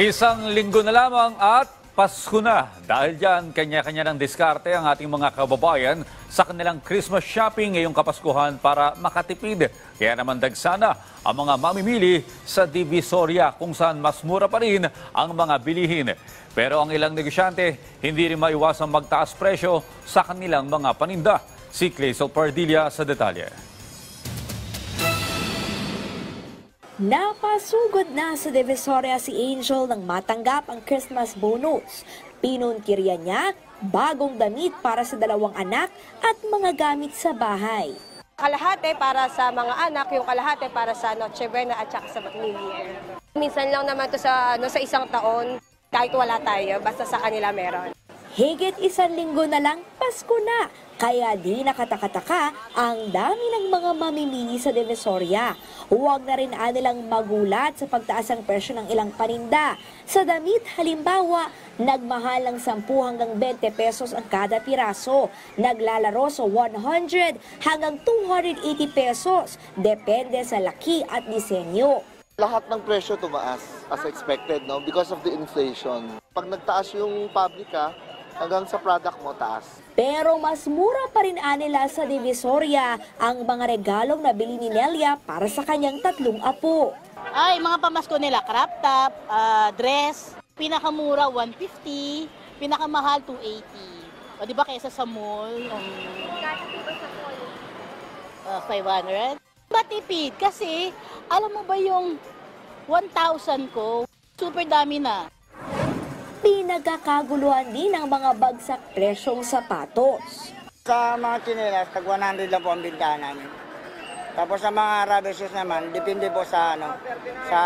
Isang linggo na lamang at Pasko na. Dahil dyan, kanya-kanya ng diskarte ang ating mga kababayan sa kanilang Christmas shopping ngayong Kapaskuhan para makatipid. Kaya naman dagsana ang mga mamimili sa Divisoria kung saan mas mura pa rin ang mga bilihin. Pero ang ilang negosyante hindi rin maiwasang magtaas presyo sa kanilang mga paninda. Si Clazel Pardilla sa detalye. Napasugod na sa Divisoria si Angel nang matanggap ang Christmas bonus. Pinunkirya niya bagong damit para sa dalawang anak at mga gamit sa bahay. Kalahati para sa mga anak, yung kalahati para sa Noche Buena at saka sa New Year. Minsan lang naman to sa isang taon, kahit wala tayo, basta sa kanila meron. Higit isang linggo na lang Pasko na, kaya di nakatakataka ang dami ng mga mamimili sa Divisoria. Huwag na rin anilang magulat sa pagtaas ng presyo ng ilang paninda. Sa damit, halimbawa, nagmahal ng 10 hanggang 20 pesos ang kada piraso. Naglalaro sa 100 hanggang 280 pesos, depende sa laki at disenyo. Lahat ng presyo tumaas as expected, no? Because of the inflation. Pag nagtaas yung pabrika, hanggang sa product mo taas. Pero mas mura pa rin anila sa Divisoria ang mga regalong nabili ni Nelia para sa kanyang 3 apo. Ay, mga pamasko nila, crop top, dress, pinakamura 150, pinakamahal 280. O di ba kaysa sa mall? 500. Matipid kasi alam mo ba yung 1,000 ko, super dami na. Pinagkakaguluhan din ang mga bagsak presyong sapatos. Sa mga tsinelas, tag 100 lang po ang bintahan namin. Tapos sa mga rubber shoes naman, depende po sa sa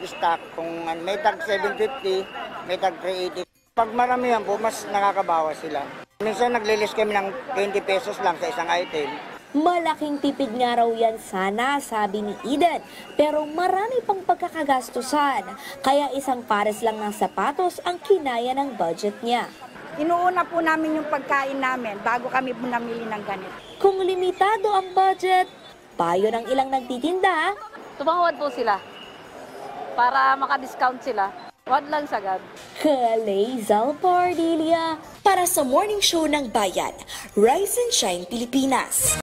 stock. Kung may tag 750, may tag 380. Pag maramihan po, mas nakakabawas sila. Minsan naglilis kami ng 20 pesos lang sa isang item. Malaking tipid nga raw yan sana, sabi ni Eden. Pero marami pang pagkakagastusan. Kaya isang pares lang ng sapatos ang kinaya ng budget niya. Inuuna po namin yung pagkain namin bago kami po namili ng ganito. Kung limitado ang budget, payo ng ilang nagtitinda. Tumawad po sila para maka-discount sila. Wag lang sagad. Clazel Pardilla para sa Morning Show ng Bayan, Rise and Shine Pilipinas.